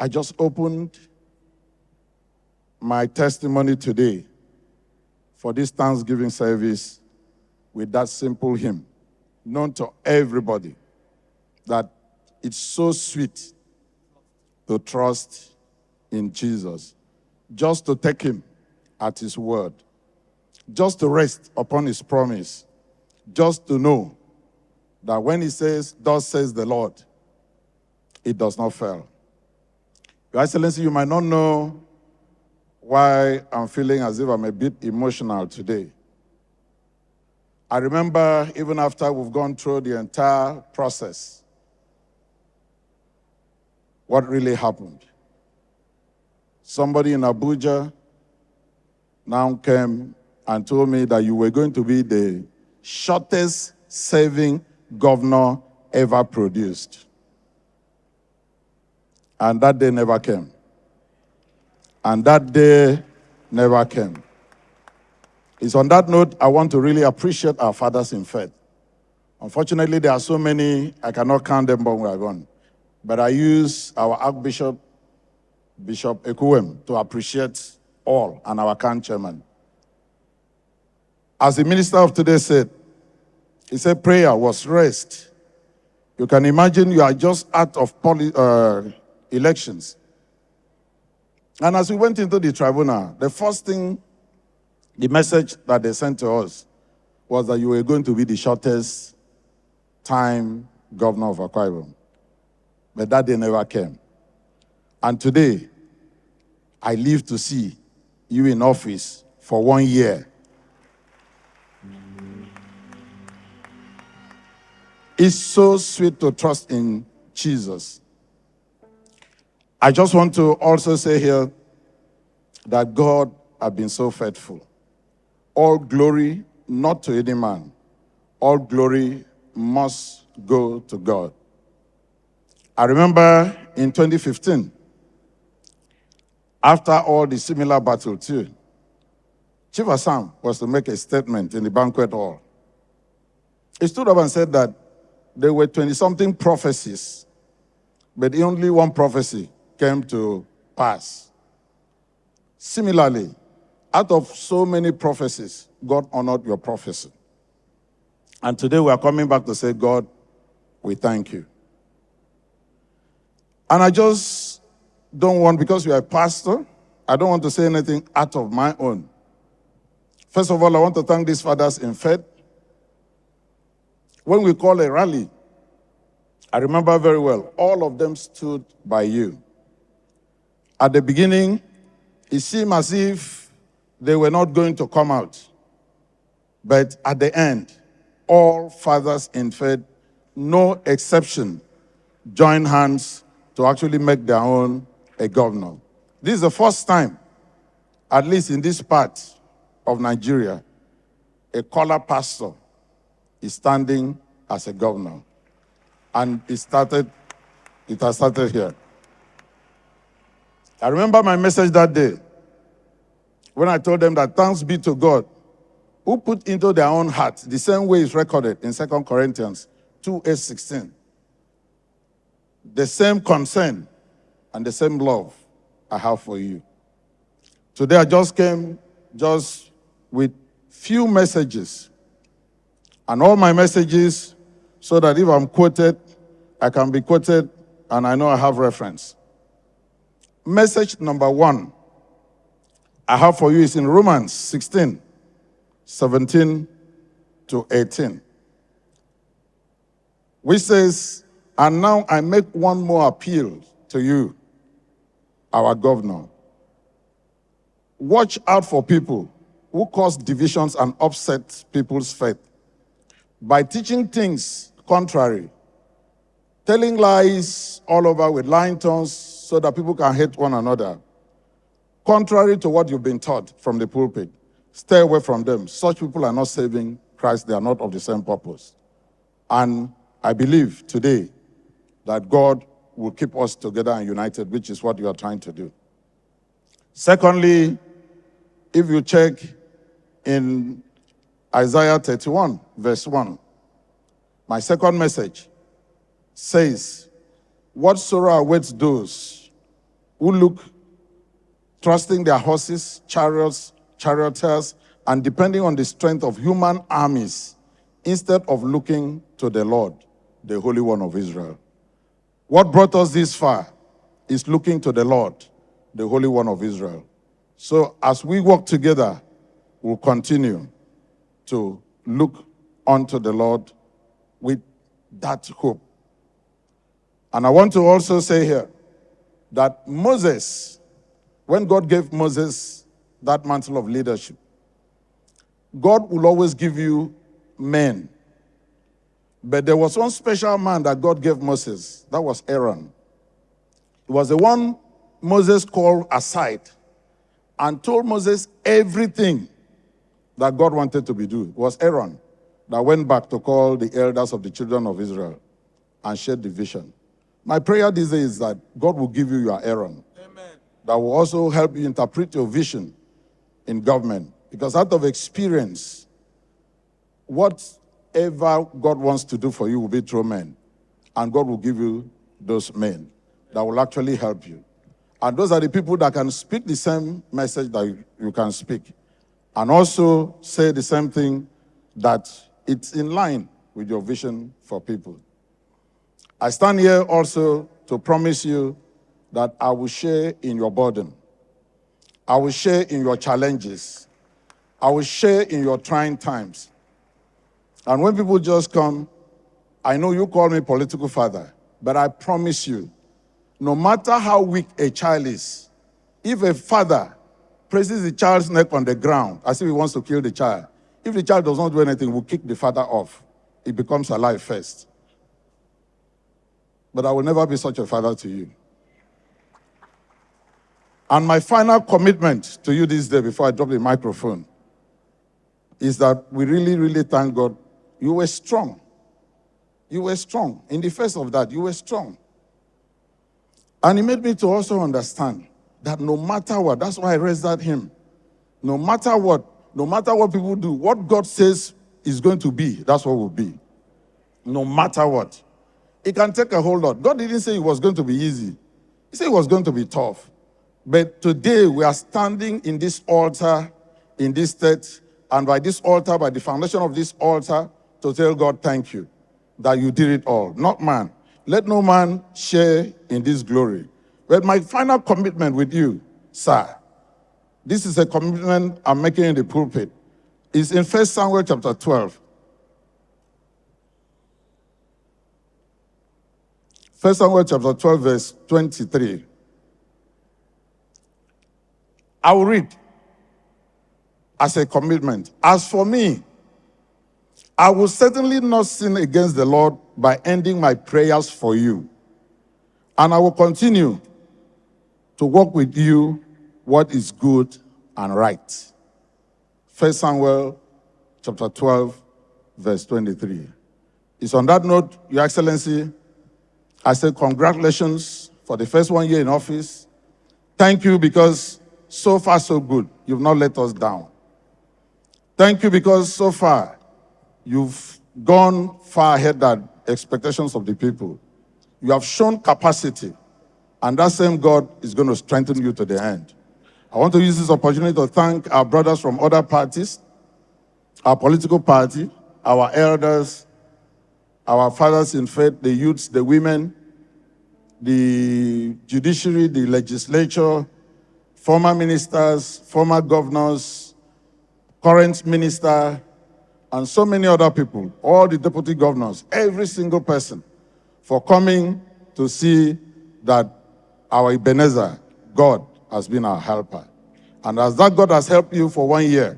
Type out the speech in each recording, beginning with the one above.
I just opened my testimony today for this Thanksgiving service with that simple hymn, known to everybody, that it's so sweet to trust in Jesus, just to take him at his word, just to rest upon his promise, just to know that when he says, thus says the Lord, it does not fail. Your Excellency, you might not know why I'm feeling as if I'm a bit emotional today. I remember even after we've gone through the entire process, what really happened. Somebody in Abuja now came and told me that you were going to be the shortest serving governor ever produced. And that day never came. And that day never came. It's on that note I want to really appreciate our fathers in faith. Unfortunately, there are so many, I cannot count them when we are gone. But I use our Archbishop, Bishop Ekuwem, to appreciate all, and our CAN chairman. As the minister of today said, he said prayer was rest. You can imagine you are just out of elections. And as we went into the tribunal, the first thing, the message that they sent to us was that you were going to be the shortest time governor of Akwa Ibom. But that day never came. And today, I live to see you in office for 1 year. It's so sweet to trust in Jesus. I just want to also say here that God has been so faithful. All glory not to any man. All glory must go to God. I remember in 2015, after all the similar battle too, Chief Assam was to make a statement in the banquet hall. He stood up and said that there were 20-something prophecies, but only one prophecy came to pass. Similarly, out of so many prophecies, God honored your prophecy. And today we are coming back to say, God, we thank you. And I just don't want, because you are a pastor, I don't want to say anything out of my own. First of all, I want to thank these fathers in faith. When we call a rally, I remember very well, all of them stood by you. At the beginning, it seemed as if they were not going to come out. But at the end, all fathers in faith, no exception, joined hands to actually make their own a governor. This is the first time, at least in this part of Nigeria, a colored pastor is standing as a governor. And it has started here. I remember my message that day when I told them that thanks be to God who put into their own heart the same way it's recorded in 2 Corinthians 2:16. The same concern and the same love I have for you. Today I just came with few messages. And all my messages, so that if I'm quoted, I can be quoted and I know I have reference. Message number 1 I have for you is in Romans 16:17-18, which says, and now I make one more appeal to you, our governor. Watch out for people who cause divisions and upset people's faith by teaching things contrary, telling lies all over with lying tongues so that people can hate one another. Contrary to what you've been taught from the pulpit, stay away from them. Such people are not serving Christ. They are not of the same purpose. And I believe today that God will keep us together and united, which is what you are trying to do. Secondly, if you check in Isaiah 31, verse 1, my second message says, what sorrow awaits those who look trusting their horses, charioteers, and depending on the strength of human armies, instead of looking to the Lord, the Holy One of Israel. What brought us this far is looking to the Lord, the Holy One of Israel. So as we work together, we'll continue to look unto the Lord with that hope. And I want to also say here that Moses, when God gave Moses that mantle of leadership, God will always give you men. But there was one special man that God gave Moses. That was Aaron. It was the one Moses called aside and told Moses everything that God wanted to be done. It was Aaron that went back to call the elders of the children of Israel and shared the vision. My prayer these days is that God will give you your Aaron. Amen. That will also help you interpret your vision in government. Because out of experience, whatever God wants to do for you will be through men. And God will give you those men that will actually help you. And those are the people that can speak the same message that you can speak. And also say the same thing that it's in line with your vision for people. I stand here also to promise you that I will share in your burden. I will share in your challenges. I will share in your trying times. And when people just come, I know you call me political father, but I promise you, no matter how weak a child is, if a father presses the child's neck on the ground as if he wants to kill the child, if the child does not do anything, we'll kick the father off. He becomes alive first. But I will never be such a father to you. And my final commitment to you this day before I drop the microphone is that we really, really thank God. You were strong. You were strong. In the face of that, you were strong. And it made me to also understand that no matter what, that's why I raised that hymn. No matter what people do, what God says is going to be, that's what will be. No matter what. It can take a whole lot. God didn't say it was going to be easy. He said it was going to be tough. But today we are standing in this altar, in this state, and by this altar, by the foundation of this altar, to tell God thank you, that you did it all, not man. Let no man share in this glory. But my final commitment with you, sir, this is a commitment I'm making in the pulpit, is in 1 Samuel chapter 12. 1 Samuel chapter 12, verse 23. I will read as a commitment. As for me, I will certainly not sin against the Lord by ending my prayers for you. And I will continue to work with you what is good and right. 1 Samuel chapter 12, verse 23. It's on that note, Your Excellency, I say congratulations for the first 1 year in office. Thank you because so far so good. You've not let us down. Thank you because so far you've gone far ahead than expectations of the people. You have shown capacity, and that same God is going to strengthen you to the end. I want to use this opportunity to thank our brothers from other parties, our political party, our elders, our fathers in faith, the youths, the women, the judiciary, the legislature, former ministers, former governors, current minister, and so many other people, all the deputy governors, every single person, for coming to see that our Ebenezer, God, has been our helper. And as that God has helped you for 1 year,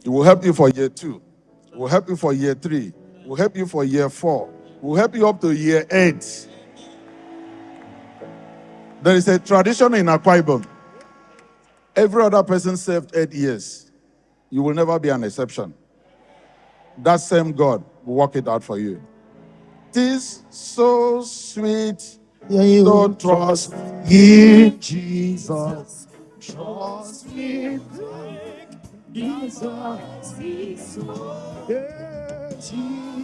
He will help you for year 2. He will help you for year 3. He will help you for year 4. He will help you up to year 8. There is a tradition in Akwa Ibom. Every other person served 8 years. You will never be an exception. That same God will work it out for you. It is so sweet. Yeah, you Don't trust in Jesus. Trust me, Jesus. Yeah, Jesus.